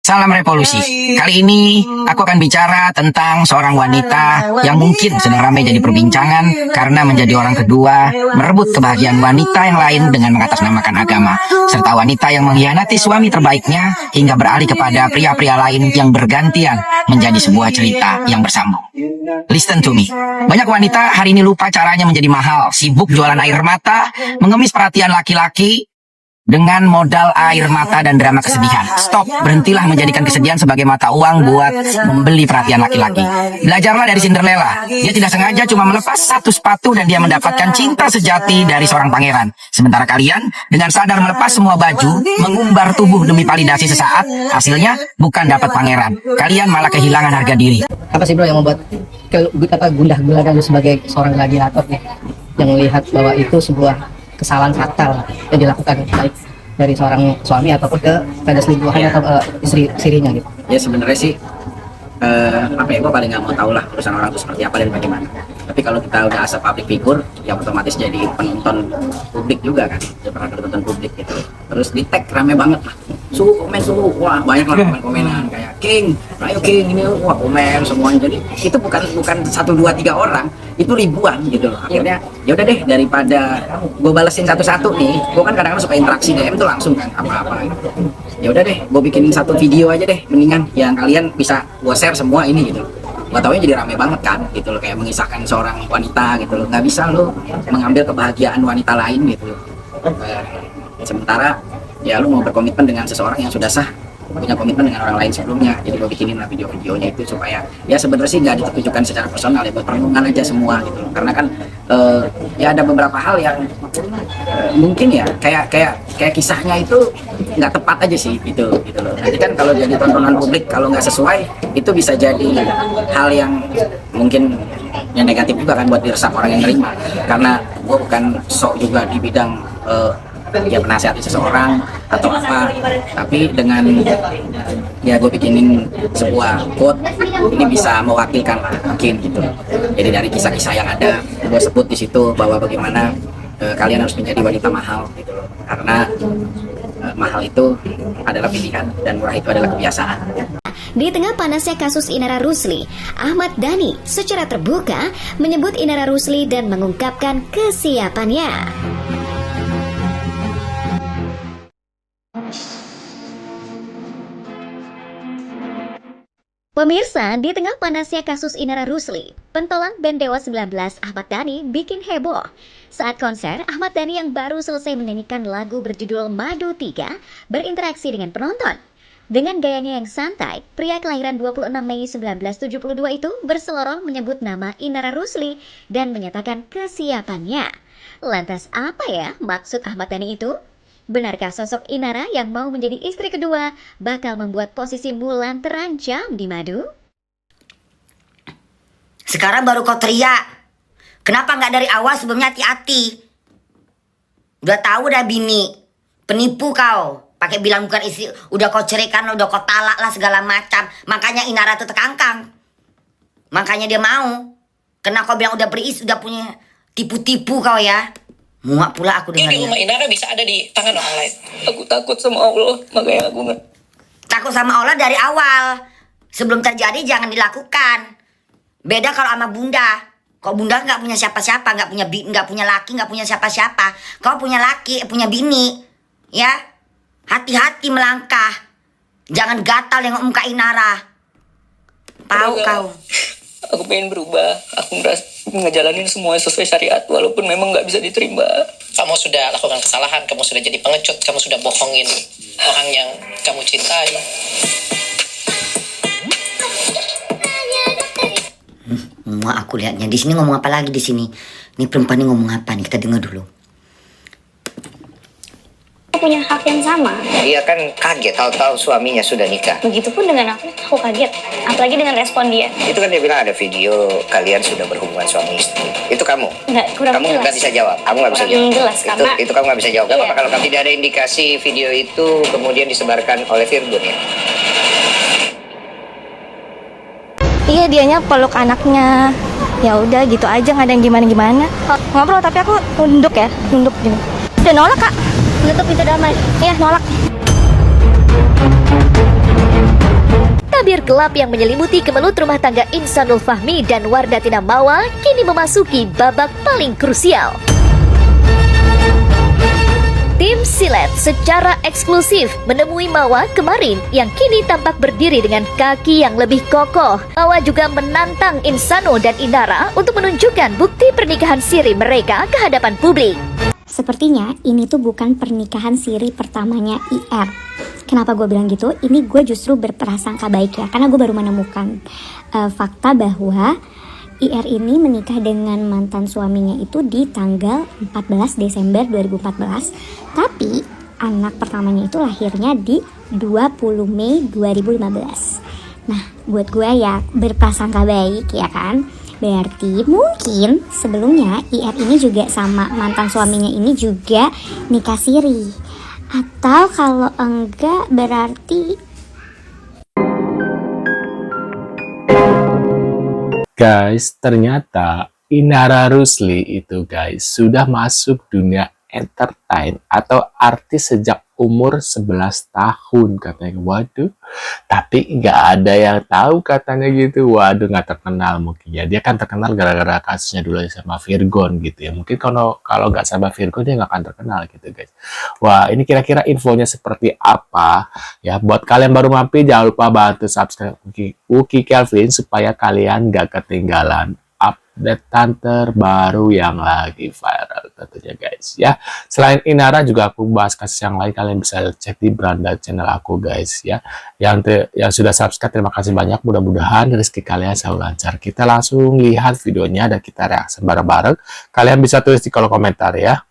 Salam revolusi. Kali ini aku akan bicara tentang seorang wanita yang mungkin sedang ramai jadi perbincangan karena menjadi orang kedua, merebut kebahagiaan wanita yang lain dengan mengatasnamakan agama, serta wanita yang mengkhianati suami terbaiknya hingga beralih kepada pria-pria lain yang bergantian menjadi sebuah cerita yang bersambung. Listen to me. Banyak wanita hari ini lupa caranya menjadi mahal, sibuk jualan air mata, mengemis perhatian laki-laki, dengan modal air mata dan drama kesedihan. Stop, berhentilah menjadikan kesedihan sebagai mata uang buat membeli perhatian laki-laki. Belajarlah dari Cinderella. Dia tidak sengaja cuma melepas satu sepatu dan dia mendapatkan cinta sejati dari seorang pangeran. Sementara kalian dengan sadar melepas semua baju, mengumbar tubuh demi validasi sesaat, hasilnya bukan dapat pangeran. Kalian malah kehilangan harga diri. Apa sih bro yang membuat gundah gulana lu sebagai seorang gladiator nih, yang melihat bahwa itu sebuah kesalahan fatal yang dilakukan baik dari seorang suami ataupun pada selingkuhan atau istrinya gitu? Ya sebenarnya sih apa ya, gue paling nggak mau tahu lah urusan orang itu seperti apa dan bagaimana. Tapi kalau kita udah asa public figure, ya otomatis jadi penonton publik juga kan, ya pernah penonton publik gitu. Terus di tag rame banget lah, suhu, wah banyak lah komen-komenan kayak King, ayo King ini, wah komen semuanya. Jadi itu bukan 1, 2, 3 orang, itu ribuan gitu loh. Akhirnya ya udah deh, daripada gue balesin satu-satu nih, gue kan kadang-kadang suka interaksi DM tuh langsung kan apa-apa gitu. Ya udah deh, gue bikinin satu video aja deh, mendingan yang kalian bisa gue share semua ini gitu. Gak taunya jadi rame banget kan gitu loh, kayak mengisahkan seorang wanita gitu loh. Nggak bisa lo mengambil kebahagiaan wanita lain gitu loh. Sementara ya lu mau berkomitmen dengan seseorang yang sudah sah, punya komitmen dengan orang lain sebelumnya. Jadi gue bikinin lah video-videonya itu supaya ya sebenarnya sih nggak ditujukan secara personal ya, buat perlindungan aja semua gitu loh. Karena kan ya ada beberapa hal yang mungkin ya kayak kisahnya itu nggak tepat aja sih gitu loh. Nanti kan kalau jadi tontonan publik, kalau nggak sesuai itu bisa jadi hal yang mungkin yang negatif juga kan buat diresap orang yang nerima. Karena gue bukan sok juga di bidang ya penasihati seseorang atau apa, tapi dengan ya gue bikinin sebuah quote ini bisa mewakilkan mungkin gitu. Jadi dari kisah-kisah yang ada gue sebut di situ bahwa bagaimana kalian harus menjadi wanita mahal gitu loh. Karena mahal itu adalah pilihan dan murah itu adalah kebiasaan. Di tengah panasnya kasus Inara Rusli, Ahmad Dhani secara terbuka menyebut Inara Rusli dan mengungkapkan kesiapannya. Pemirsa, di tengah panasnya kasus Inara Rusli, pentolan band Dewa 19 Ahmad Dhani bikin heboh. Saat konser, Ahmad Dhani yang baru selesai menyanyikan lagu berjudul Madu 3 berinteraksi dengan penonton. Dengan gayanya yang santai, pria kelahiran 26 Mei 1972 itu berseloroh menyebut nama Inara Rusli dan menyatakan kesiapannya. Lantas apa ya maksud Ahmad Dhani itu? Benarkah sosok Inara yang mau menjadi istri kedua bakal membuat posisi Mulan terancam di Madu? Sekarang baru kau teriak. Kenapa nggak dari awal sebelumnya hati-hati? Udah tahu dah bini. Penipu kau. Pakai bilang bukan istri. Udah kau ceraikan, udah kau talak lah segala macam. Makanya Inara tuh terkangkang. Makanya dia mau. Karena kau bilang udah beristri, udah punya tipu-tipu kau ya. Muak pula aku dengannya. Jadi rumah Inara bisa ada di tangan orang lain. Aku takut sama Allah, makanya aku nggak. Takut sama Allah dari awal. Sebelum terjadi jangan dilakukan. Beda kalau sama bunda. Kau bunda nggak punya siapa-siapa, nggak punya laki, nggak punya siapa-siapa. Kau punya laki, punya bini, ya. Hati-hati melangkah. Jangan gatal yang muka Inara. Tahu kau. Aku pengen berubah. Aku ngejalanin semua sesuai syariat, walaupun memang nggak bisa diterima. Kamu sudah lakukan kesalahan, kamu sudah jadi pengecut, kamu sudah bohongin orang yang kamu cintai. Muak aku lihatnya. Di sini ngomong apa lagi di sini? Ini perempuan ini ngomong apa nih? Kita dengar dulu. Punya hak yang sama. Iya kan kaget tahu-tahu suaminya sudah nikah. Begitupun dengan aku kaget. Apalagi dengan respon dia. Itu kan dia bilang ada video kalian sudah berhubungan suami istri. Itu kamu? Enggak, kurang kamu jelas. nggak bisa jawab. Kamu nggak bisa Kurang jawab. jelas, karena itu kamu nggak bisa jawab. Iya. Apa kalau kamu tidak ada indikasi video itu kemudian disebarkan oleh Virgun ya? Iya, dianya peluk anaknya. Ya udah gitu aja, nggak ada yang gimana-gimana. Ngobrol tapi aku nunduk gini. Udah nolak kak. Nutup pintu damai. Iya nolak. Tabir gelap yang menyelimuti kemelut rumah tangga Insanul Fahmi dan Wardatina Mawar kini memasuki babak paling krusial. Tim Silet secara eksklusif menemui Mawa kemarin yang kini tampak berdiri dengan kaki yang lebih kokoh. Mawa juga menantang Insano dan Inara untuk menunjukkan bukti pernikahan siri mereka ke hadapan publik. Sepertinya ini tuh bukan pernikahan siri pertamanya IR. Kenapa gue bilang gitu? Ini gue justru berprasangka baik ya, karena gue baru menemukan fakta bahwa IR ini menikah dengan mantan suaminya itu di tanggal 14 Desember 2014. Tapi anak pertamanya itu lahirnya di 20 Mei 2015. Nah, buat gue ya berprasangka baik ya kan. Berarti mungkin sebelumnya IR ini juga sama mantan suaminya ini juga nikah siri. Atau kalau enggak berarti Guys, ternyata Inara Rusli itu guys sudah masuk dunia entertain atau artis sejak umur 11 tahun katanya. Waduh, tapi nggak ada yang tahu katanya gitu. Waduh, nggak terkenal mungkin ya. Dia kan terkenal gara-gara kasusnya dulu sama Virgon gitu ya. Mungkin kalau nggak sama Virgon dia nggak akan terkenal gitu guys. Wah, ini kira-kira infonya seperti apa ya? Buat kalian baru mampir jangan lupa bantu subscribe Uki Kelvin supaya kalian nggak ketinggalan update terbaru yang lagi viral tentunya guys ya. Selain Inara juga aku bahas kasus yang lain, kalian bisa cek di beranda channel aku guys ya. Yang sudah subscribe terima kasih banyak, mudah-mudahan rezeki kalian selalu lancar. Kita langsung lihat videonya dan kita reaksi bareng-bareng. Kalian bisa tulis di kolom komentar ya,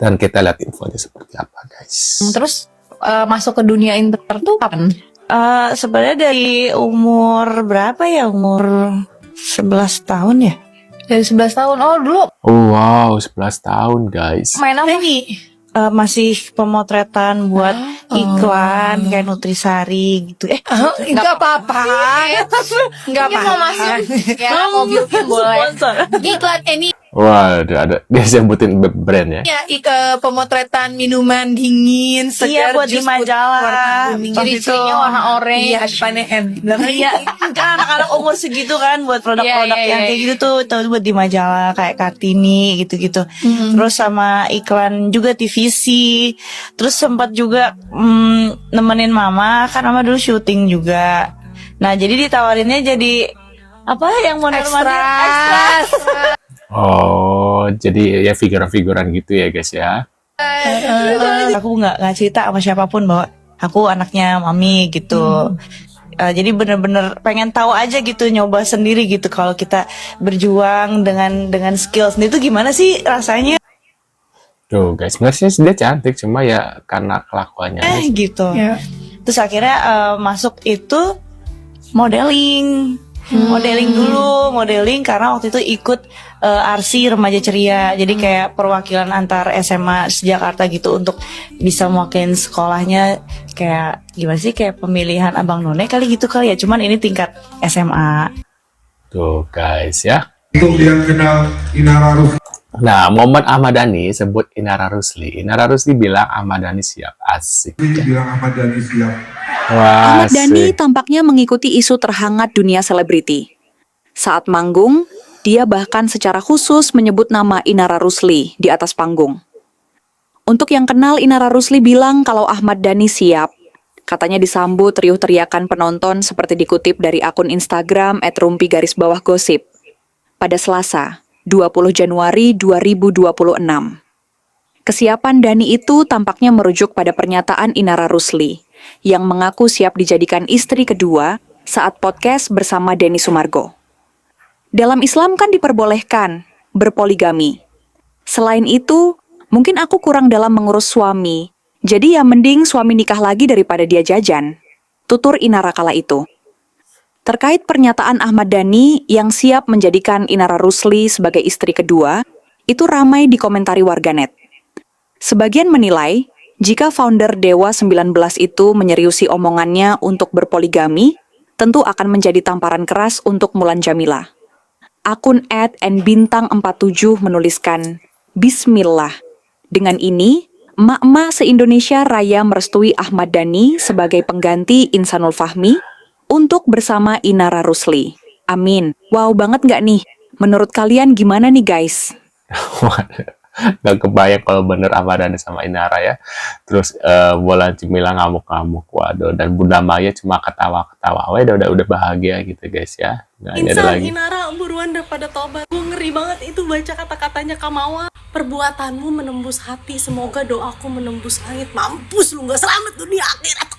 dan kita lihat infonya seperti apa guys. Terus masuk ke dunia internet tuh kapan? Sebenarnya dari umur berapa ya? Umur 11 tahun ya? Dari 11 tahun. Oh, dulu Oh, wow, 11 tahun guys. main apa nih? Masih pemotretan buat iklan kayak Nutrisari gitu. Enggak apa-apa. Enggak apa-apa. Mau masuk ya, mobil boleh. Iklan ini Waduh, ada dia sebutin brand ya. ya, pemotretan minuman dingin Iya, buat di majalah. Jadi cirinya warna oranye, depannya M. Iya, kan anak-anak umur segitu kan buat produk-produk Iya, yang kayak gitu tuh buat di majalah kayak Kartini gitu-gitu. Terus sama iklan juga TVC. Terus sempat juga nemenin mama, kan mama dulu syuting juga. Nah, jadi ditawarinnya jadi apa yang mondar-mandir ekstra. Oh, jadi ya figuran-figuran gitu ya guys ya. Aku nggak cerita sama siapapun bahwa aku anaknya mami gitu. Jadi bener-bener pengen tahu aja gitu, nyoba sendiri gitu kalau kita berjuang dengan skill sendiri itu gimana sih rasanya. Tuh guys, sebenarnya dia cantik cuma ya karena kelakuannya guys. Gitu. Terus akhirnya masuk itu modeling. Modeling karena waktu itu ikut RC Remaja Ceria. Jadi kayak perwakilan antar SMA Jakarta gitu untuk bisa mewakilin sekolahnya, kayak gimana sih, kayak pemilihan Abang None kali gitu kali ya. Cuman ini tingkat SMA. Tuh guys ya. Untuk yang kenal Inara Rusli. Nah, momen Ahmad Dhani sebut Inara Rusli. Inara Rusli bilang Ahmad Dhani siap. Asik. Bilang Ahmad Dhani siap. Wah, Ahmad Dhani tampaknya mengikuti isu terhangat dunia selebriti. Saat manggung, dia bahkan secara khusus menyebut nama Inara Rusli di atas panggung. Untuk yang kenal, Inara Rusli bilang kalau Ahmad Dhani siap. Katanya disambut riuh teriakan penonton seperti dikutip dari akun Instagram @rumpi_gosip pada Selasa, 20 Januari 2026. Kesiapan Dhani itu tampaknya merujuk pada pernyataan Inara Rusli yang mengaku siap dijadikan istri kedua saat podcast bersama Denny Sumargo. Dalam Islam kan diperbolehkan berpoligami. Selain itu, mungkin aku kurang dalam mengurus suami, jadi ya mending suami nikah lagi daripada dia jajan, tutur Inara kala itu. Terkait pernyataan Ahmad Dhani yang siap menjadikan Inara Rusli sebagai istri kedua, itu ramai dikomentari warganet. Sebagian menilai, jika founder Dewa 19 itu menyeriusi omongannya untuk berpoligami, tentu akan menjadi tamparan keras untuk Mulan Jamila. Akun @nbintang47 menuliskan, Bismillah. Dengan ini, emak-emak se-Indonesia Raya merestui Ahmad Dhani sebagai pengganti Insanul Fahmi untuk bersama Inara Rusli. Amin. Wow banget nggak nih? Menurut kalian gimana nih guys? Gak kebayang kalau bener Ahmad Dhani sama Inara ya. Terus Wulan Cemila ngamuk-ngamuk, waduh, dan Bunda Maya cuma ketawa-ketawa. Oh, udah bahagia gitu guys ya. Nggak ada Insan, lagi. Inara, buruan daripada tobat. Gue ngeri banget itu baca kata-katanya Kamawa. Perbuatanmu menembus hati, semoga doaku menembus langit. Mampus lu, gak selamat dunia akhirat.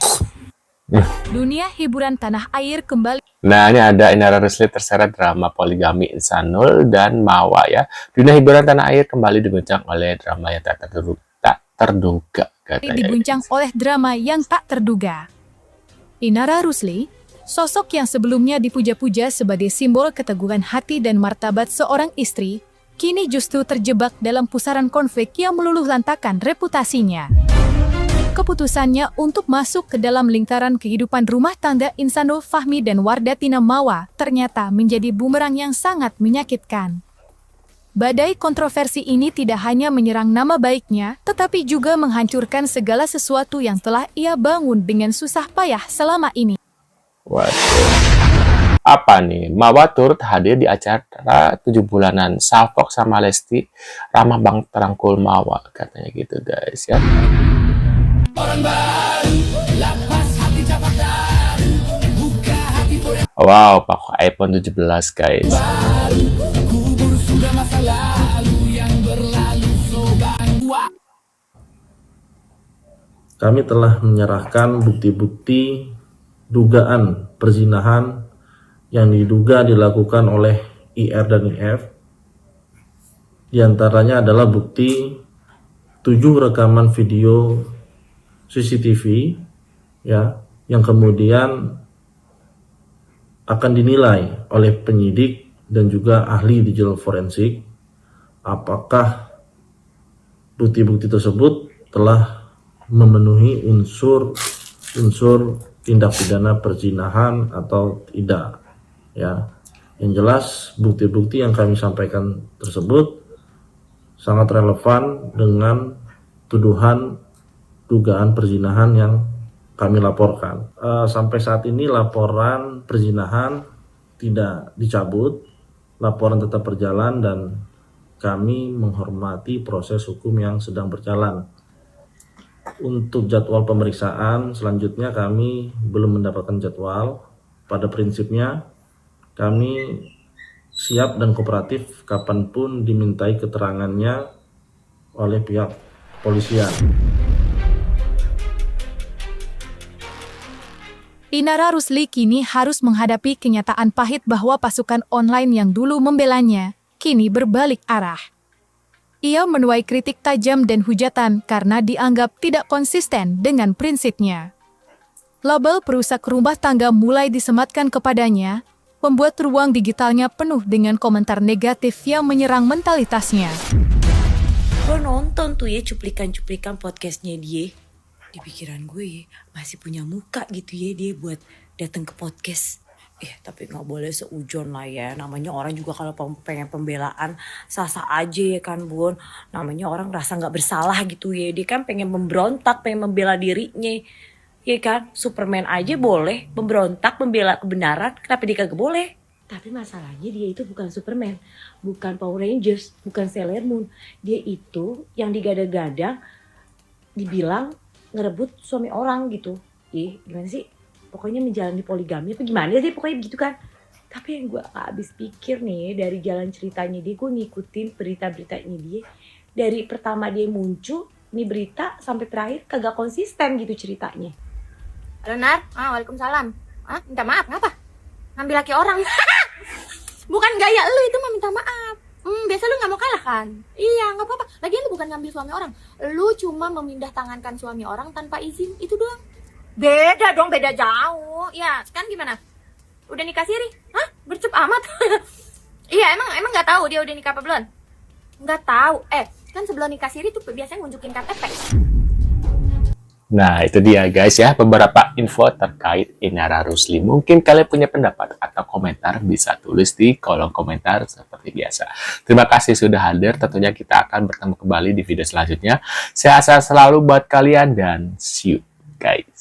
Dunia hiburan tanah air kembali. Nah, ini ada Inara Rusli terseret drama poligami Insanul dan Mawa ya. Dunia hiburan tanah air kembali diguncang oleh drama yang tak terduga katanya. Diguncang oleh drama yang tak terduga. Inara Rusli, sosok yang sebelumnya dipuja-puja sebagai simbol keteguhan hati dan martabat seorang istri, kini justru terjebak dalam pusaran konflik yang meluluhlantakan reputasinya. Keputusannya untuk masuk ke dalam lingkaran kehidupan rumah tangga Insanul Fahmi dan Wardatina Mawa ternyata menjadi bumerang yang sangat menyakitkan. Badai kontroversi ini tidak hanya menyerang nama baiknya, tetapi juga menghancurkan segala sesuatu yang telah ia bangun dengan susah payah selama ini. Waduh. Apa nih? Mawa turut hadir di acara 7 bulanan Salfok sama Lesti Ramah Bang Terangkul Mawa katanya gitu guys ya. Wow, pakai iPhone 17 guys. Kami telah menyerahkan bukti-bukti dugaan perzinahan yang diduga dilakukan oleh IR dan IF. Di antaranya adalah bukti 7 rekaman video CCTV ya, yang kemudian akan dinilai oleh penyidik dan juga ahli digital forensik apakah bukti-bukti tersebut telah memenuhi unsur tindak pidana perzinahan atau tidak ya. Yang jelas bukti-bukti yang kami sampaikan tersebut sangat relevan dengan tuduhan dugaan perzinahan yang kami laporkan. Sampai saat ini laporan perzinahan tidak dicabut, laporan tetap berjalan dan kami menghormati proses hukum yang sedang berjalan. Untuk jadwal pemeriksaan selanjutnya kami belum mendapatkan jadwal. Pada prinsipnya kami siap dan kooperatif kapanpun dimintai keterangannya oleh pihak kepolisian. Inara Rusli kini harus menghadapi kenyataan pahit bahwa pasukan online yang dulu membelanya, kini berbalik arah. Ia menuai kritik tajam dan hujatan karena dianggap tidak konsisten dengan prinsipnya. Label perusak rumah tangga mulai disematkan kepadanya, membuat ruang digitalnya penuh dengan komentar negatif yang menyerang mentalitasnya. Gue nonton tuh ya cuplikan-cuplikan podcastnya dia. Di pikiran gue masih punya muka gitu ya dia buat datang ke podcast. Tapi gak boleh seujon lah ya. Namanya orang juga kalau pengen pembelaan sah-sah aja ya kan Bun. Namanya orang rasa gak bersalah gitu ya. Dia kan pengen memberontak, pengen membela dirinya. Ya kan, Superman aja boleh memberontak, membela kebenaran. Kenapa dia kagak boleh? Tapi masalahnya dia itu bukan Superman, bukan Power Rangers, bukan Sailor Moon. Dia itu yang digadang-gadang dibilang ngerebut suami orang gitu. Gimana sih? Pokoknya menjalani poligami apa gimana sih? Pokoknya gitu kan. Tapi yang gue gak habis pikir nih dari jalan ceritanya dia, gue ngikutin berita-beritanya dia. Dari pertama dia muncul, nih berita sampai terakhir kagak konsisten gitu ceritanya. Halo Nar, waalaikumsalam. Minta maaf, ngapa? Ngambil laki orang. Bukan gaya lu itu mah minta maaf. Biasa lu gak mau kalah kan? Iya, gak apa-apa. Lagian lu bukan ngambil suami orang. Lu cuma memindah tangankan suami orang tanpa izin, itu doang. Beda dong, beda jauh. Ya, sekarang gimana? Udah nikah siri? Hah? Bercep amat. Iya, emang gak tahu dia udah nikah apa belum? Gak tahu. Kan sebelum nikah siri tuh biasanya nunjukin KTP. Nah, itu dia guys ya, beberapa info terkait Inara Rusli. Mungkin kalian punya pendapat atau komentar, bisa tulis di kolom komentar seperti biasa. Terima kasih sudah hadir, tentunya kita akan bertemu kembali di video selanjutnya. Sehat selalu buat kalian dan see you guys.